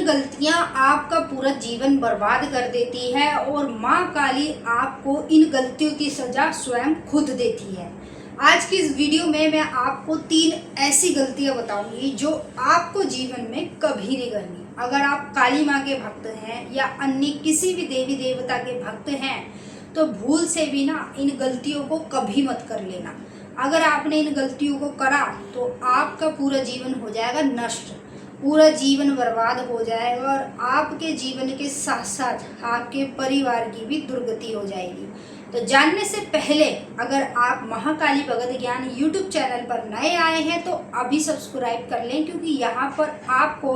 गलतियां आपका पूरा जीवन बर्बाद कर देती है और माँ काली आपको इन गलतियों की सजा स्वयं खुद देती है। आज की इस वीडियो में मैं आपको 3 ऐसी गलतियां बताऊंगी जो आपको जीवन में कभी नहीं करनी। अगर आप काली माँ के भक्त हैं या अन्य किसी भी देवी देवता के भक्त हैं तो भूल से भी ना इन गलतियों को कभी मत कर लेना। अगर आपने इन गलतियों को करा तो आपका पूरा जीवन हो जाएगा नष्ट, पूरा जीवन बर्बाद हो जाएगा और आपके जीवन के साथ साथ आपके परिवार की भी दुर्गति हो जाएगी। तो जानने से पहले अगर आप महाकाली भगत ज्ञान यूट्यूब चैनल पर नए आए हैं तो अभी सब्सक्राइब कर लें, क्योंकि यहाँ पर आपको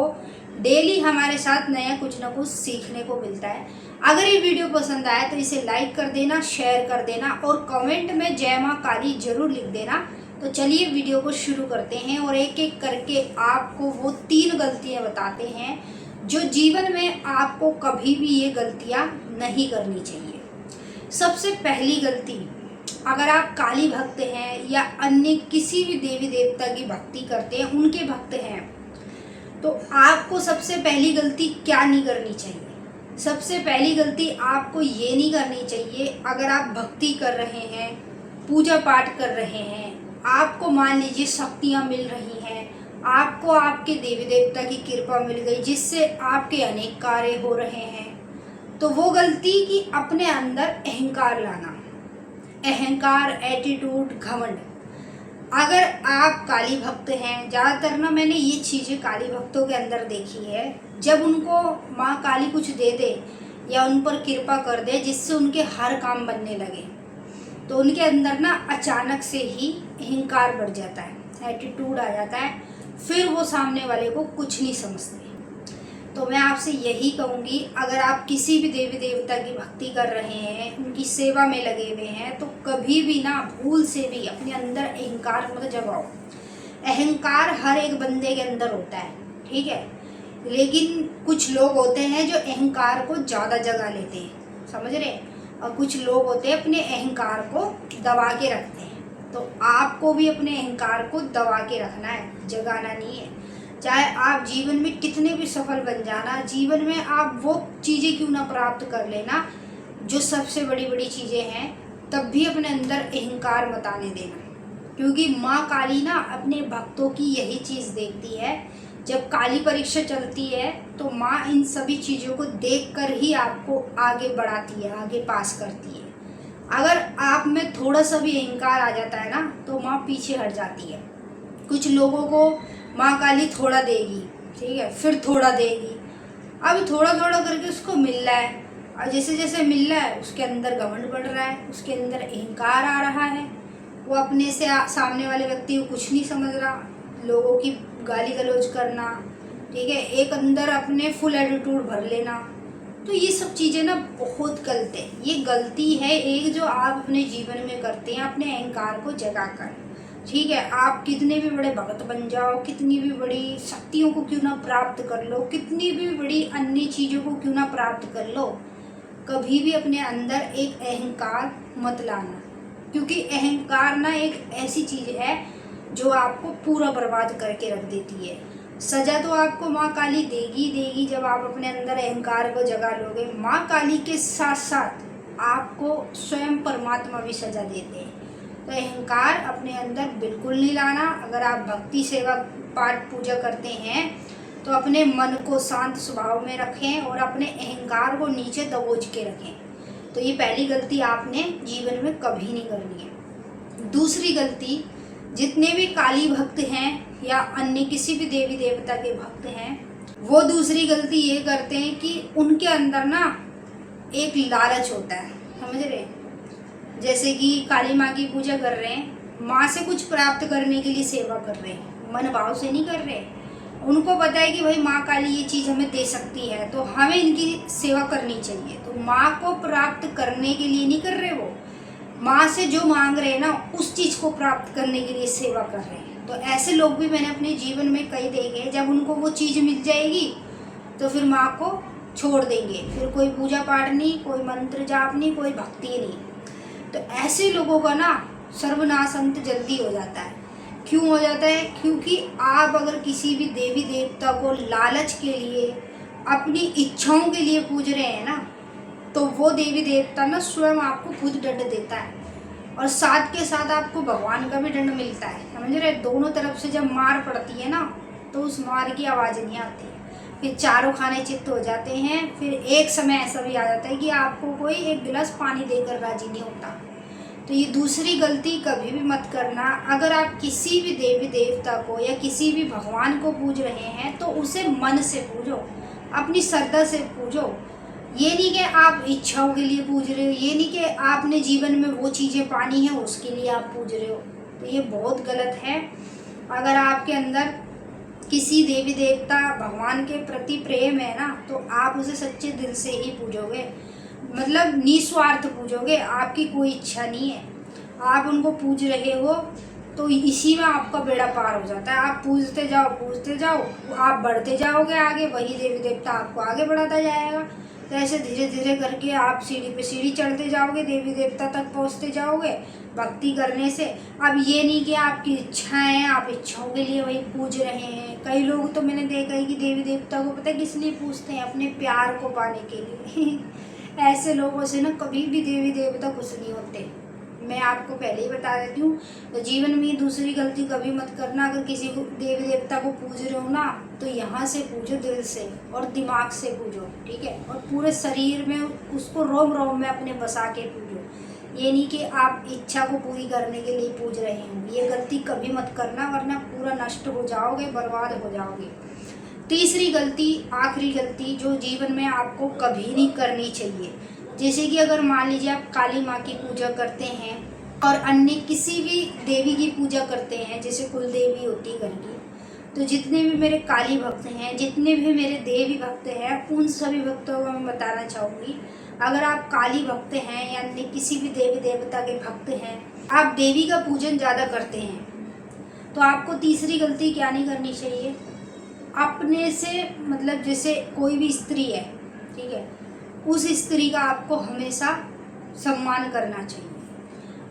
डेली हमारे साथ नया कुछ ना कुछ सीखने को मिलता है। अगर ये वीडियो पसंद आए तो इसे लाइक कर देना, शेयर कर देना और कमेंट में जय माँ काली जरूर लिख देना। तो चलिए वीडियो को शुरू करते हैं और एक एक करके आपको वो 3 गलतियां बताते हैं जो जीवन में आपको कभी भी ये गलतियां नहीं करनी चाहिए। सबसे पहली गलती, अगर आप काली भक्त हैं या अन्य किसी भी देवी देवता की भक्ति करते हैं, उनके भक्त हैं, तो आपको सबसे पहली गलती क्या नहीं करनी चाहिए। सबसे पहली गलती आपको ये नहीं करनी चाहिए, अगर आप भक्ति कर रहे हैं, पूजा पाठ कर रहे हैं, आपको मान लीजिए शक्तियाँ मिल रही हैं, आपको आपके देवी देवता की कृपा मिल गई जिससे आपके अनेक कार्य हो रहे हैं, तो वो गलती कि अपने अंदर अहंकार लाना, अहंकार, एटीट्यूड, घमंड। अगर आप काली भक्त हैं, ज़्यादातर ना मैंने ये चीज़ें काली भक्तों के अंदर देखी है, जब उनको माँ काली कुछ दे दे या उन पर कृपा कर दे जिससे उनके हर काम बनने लगे, तो उनके अंदर ना अचानक से ही अहंकार बढ़ जाता है, एटीट्यूड आ जाता है, फिर वो सामने वाले को कुछ नहीं समझते। तो मैं आपसे यही कहूँगी, अगर आप किसी भी देवी देवता की भक्ति कर रहे हैं, उनकी सेवा में लगे हुए हैं, तो कभी भी ना भूल से भी अपने अंदर अहंकार मत जगाओ। अहंकार हर एक बंदे के अंदर होता है, ठीक है, लेकिन कुछ लोग होते हैं जो अहंकार को ज़्यादा जगा लेते हैं, समझ रहे, और कुछ लोग होते हैं अपने अहंकार को दबा के रखते हैं। तो आपको भी अपने अहंकार को दबा के रखना है, जगाना नहीं है। चाहे आप जीवन में कितने भी सफल बन जाना, जीवन में आप वो चीज़ें क्यों ना प्राप्त कर लेना जो सबसे बड़ी बड़ी चीज़ें हैं, तब भी अपने अंदर अहंकार मत आने देना, क्योंकि माँ काली ना अपने भक्तों की यही चीज़ देखती है। जब काली परीक्षा चलती है तो माँ इन सभी चीज़ों को देखकर ही आपको आगे बढ़ाती है, आगे पास करती है। अगर आप में थोड़ा सा भी अहंकार आ जाता है ना तो माँ पीछे हट जाती है। कुछ लोगों को माँ काली थोड़ा देगी, ठीक है, फिर थोड़ा देगी, अब थोड़ा थोड़ा करके उसको मिल रहा है, और जैसे जैसे मिल रहा है उसके अंदर घमंड बढ़ रहा है, उसके अंदर अहंकार आ रहा है, वो अपने से सामने वाले व्यक्ति को कुछ नहीं समझ रहा, लोगों की गाली गलौज करना, ठीक है, एक अंदर अपने फुल एटीट्यूड भर लेना। तो ये सब चीज़ें ना बहुत गलत है। ये गलती है एक जो आप अपने जीवन में करते हैं अपने अहंकार को जगाकर, ठीक है। आप कितने भी बड़े भगत बन जाओ, कितनी भी बड़ी शक्तियों को क्यों ना प्राप्त कर लो, कितनी भी बड़ी अन्य चीज़ों को क्यों ना प्राप्त कर लो, कभी भी अपने अंदर एक अहंकार मत लाना, क्योंकि अहंकार ना एक ऐसी चीज़ है जो आपको पूरा बर्बाद करके रख देती है। सजा तो आपको माँ काली देगी देगी जब आप अपने अंदर अहंकार को जगा लोगे। माँ काली के साथ साथ आपको स्वयं परमात्मा भी सजा देते हैं। तो अहंकार अपने अंदर बिल्कुल नहीं लाना। अगर आप भक्ति सेवा पाठ पूजा करते हैं तो अपने मन को शांत स्वभाव में रखें और अपने अहंकार को नीचे दबोच के रखें। तो ये पहली गलती आपने जीवन में कभी नहीं करनी है। दूसरी गलती, जितने भी काली भक्त हैं या अन्य किसी भी देवी देवता के भक्त हैं, वो दूसरी गलती ये करते हैं कि उनके अंदर ना एक लालच होता है, समझ रहे, जैसे कि काली माँ की पूजा कर रहे हैं, माँ से कुछ प्राप्त करने के लिए सेवा कर रहे हैं, मन भाव से नहीं कर रहे। उनको पता है कि भाई माँ काली ये चीज़ हमें दे सकती है तो हमें इनकी सेवा करनी चाहिए, तो माँ को प्राप्त करने के लिए नहीं कर रहे, वो माँ से जो मांग रहे हैं ना उस चीज़ को प्राप्त करने के लिए सेवा कर रहे हैं। तो ऐसे लोग भी मैंने अपने जीवन में कई देखे, जब उनको वो चीज़ मिल जाएगी तो फिर माँ को छोड़ देंगे, फिर कोई पूजा पाठ नहीं, कोई मंत्र जाप नहीं, कोई भक्ति नहीं। तो ऐसे लोगों का ना सर्वनाश अंत जल्दी हो जाता है। क्यों हो जाता है? क्योंकि आप अगर किसी भी देवी देवता को लालच के लिए अपनी इच्छाओं के लिए पूज रहे हैं ना, तो वो देवी देवता ना स्वयं आपको खुद दंड देता है, और साथ के साथ आपको भगवान का भी दंड मिलता है। समझ रहे? दोनों तरफ से जब मार पड़ती है ना, तो उस मार की आवाज़ नहीं आती, फिर चारों खाने चित्त हो जाते हैं। फिर एक समय ऐसा भी आ जाता है कि आपको कोई एक गिलास पानी देकर राजी नहीं होता। तो ये दूसरी गलती कभी भी मत करना। अगर आप किसी भी देवी देवता को या किसी भी भगवान को पूज रहे हैं तो उसे मन से पूजो, अपनी श्रद्धा से पूजो। ये नहीं कि आप इच्छाओं के लिए पूज रहे हो, ये नहीं कि आपने जीवन में वो चीज़ें पानी है उसके लिए आप पूज रहे हो, तो ये बहुत गलत है। अगर आपके अंदर किसी देवी देवता भगवान के प्रति प्रेम है ना, तो आप उसे सच्चे दिल से ही पूजोगे, मतलब निस्वार्थ पूजोगे, आपकी कोई इच्छा नहीं है। आप उनको पूज रहे हो तो इसी में आपका बेड़ा पार हो जाता है। आप पूजते जाओ, आप बढ़ते जाओगे आगे, वही देवी देवता आपको आगे बढ़ाता जाएगा। तो ऐसे धीरे धीरे करके आप सीढ़ी पे सीढ़ी चढ़ते जाओगे, देवी देवता तक पहुंचते जाओगे भक्ति करने से। अब ये नहीं कि आपकी इच्छाएं हैं, आप इच्छाओं के लिए वही पूज रहे हैं। कई लोग तो मैंने देखा है कि देवी देवता को पता है किस लिए पूजते हैं, अपने प्यार को पाने के लिए। ऐसे लोगों से ना कभी भी देवी देवता खुश नहीं होते, मैं आपको पहले ही बता देती हूँ। तो जीवन में दूसरी गलती कभी मत करना। अगर किसी को देवी देवता को पूज रहे हो ना, तो यहाँ से पूजो, दिल से और दिमाग से पूजो, ठीक है, और पूरे शरीर में उसको रोम रोम में अपने बसा के पूजो। ये नहीं कि आप इच्छा को पूरी करने के लिए पूज रहे हैं। ये गलती कभी मत करना, वरना पूरा नष्ट हो जाओगे, बर्बाद हो जाओगे। तीसरी गलती, आखिरी गलती जो जीवन में आपको कभी नहीं करनी चाहिए, जैसे कि अगर मान लीजिए आप काली माँ की पूजा करते हैं और अन्य किसी भी देवी की पूजा करते हैं, जैसे कुल देवी होती घर की, तो जितने भी मेरे काली भक्त हैं, जितने भी मेरे देवी भक्त हैं, उन सभी भक्तों को मैं बताना चाहूँगी, अगर आप काली भक्त हैं या अन्य किसी भी देवी देवता के भक्त हैं, आप देवी का पूजन ज़्यादा करते हैं, तो आपको तीसरी गलती क्या नहीं करनी चाहिए, अपने से मतलब जैसे कोई भी स्त्री है, ठीक है, उस स्त्री का आपको हमेशा सम्मान करना चाहिए।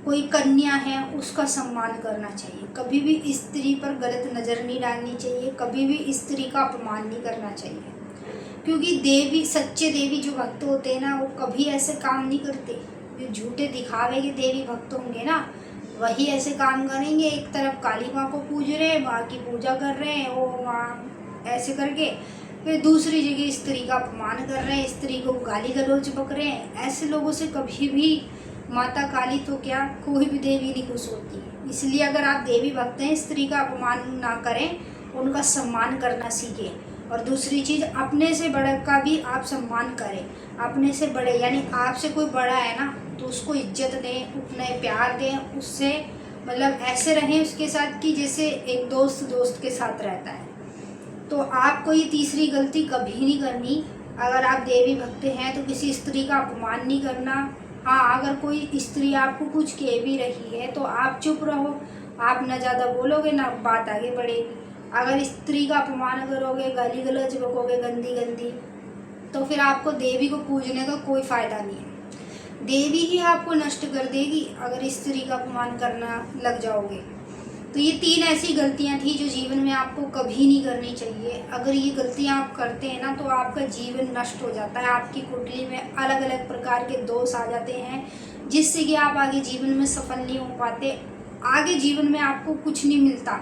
कोई कन्या है उसका सम्मान करना चाहिए। कभी भी स्त्री पर गलत नज़र नहीं डालनी चाहिए, कभी भी स्त्री का अपमान नहीं करना चाहिए, क्योंकि देवी, सच्चे देवी जो भक्त होते हैं ना, वो कभी ऐसे काम नहीं करते। जो झूठे दिखावे के देवी भक्त होंगे ना, वही ऐसे काम करेंगे। एक तरफ काली माँ को पूज रहे हैं, माँ की पूजा कर रहे हैं, ओ माँ ऐसे करके, फिर दूसरी जगह स्त्री का अपमान कर रहे हैं, स्त्री को गाली गलौज बक रहे हैं। ऐसे लोगों से कभी भी माता काली तो क्या, कोई भी देवी नहीं खुश होती है। इसलिए अगर आप देवी भक्त हैं, स्त्री का अपमान ना करें, उनका सम्मान करना सीखें। और दूसरी चीज़, अपने से बड़े का भी आप सम्मान करें। अपने से बड़े यानी आपसे कोई बड़ा है ना, तो उसको इज्जत दें, उतना प्यार दें, उससे मतलब ऐसे रहें उसके साथ कि जैसे एक दोस्त दोस्त के साथ रहता है। तो आपको ये तीसरी गलती कभी नहीं करनी। अगर आप देवी भक्त हैं तो किसी स्त्री का अपमान नहीं करना। हाँ, अगर कोई स्त्री आपको कुछ कह भी रही है तो आप चुप रहो, आप ना ज़्यादा बोलोगे ना बात आगे बढ़ेगी। अगर स्त्री का अपमान करोगे, गाली गलौज बकोगे गंदी गंदी, तो फिर आपको देवी को पूजने का कोई फ़ायदा नहीं है। देवी ही आपको नष्ट कर देगी अगर स्त्री का अपमान करना लग जाओगे। तो ये 3 ऐसी गलतियां थी जो जीवन में आपको कभी नहीं करनी चाहिए। अगर ये गलतियां आप करते हैं ना, तो आपका जीवन नष्ट हो जाता है, आपकी कुंडली में अलग अलग प्रकार के दोष आ जाते हैं, जिससे कि आप आगे जीवन में सफल नहीं हो पाते। आगे जीवन में आपको कुछ नहीं मिलता।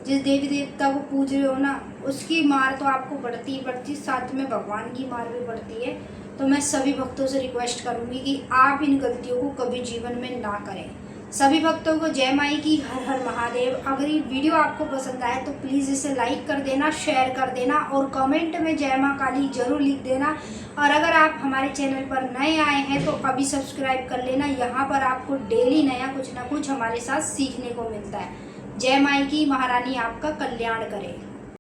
जिस देवी देवता को पूज रहे हो ना, उसकी मार तो आपको बढ़ती ही बढ़ती, साथ में भगवान की मार भी बढ़ती है। तो मैं सभी भक्तों से रिक्वेस्ट करूँगी कि आप इन गलतियों को कभी जीवन में ना करें। सभी भक्तों को जय माई की, हर हर महादेव। अगर ये वीडियो आपको पसंद आए तो प्लीज़ इसे लाइक कर देना, शेयर कर देना और कमेंट में जय माँ काली जरूर लिख देना। और अगर आप हमारे चैनल पर नए आए हैं तो अभी सब्सक्राइब कर लेना। यहाँ पर आपको डेली नया कुछ ना कुछ हमारे साथ सीखने को मिलता है। जय माई की, महारानी आपका कल्याण करे।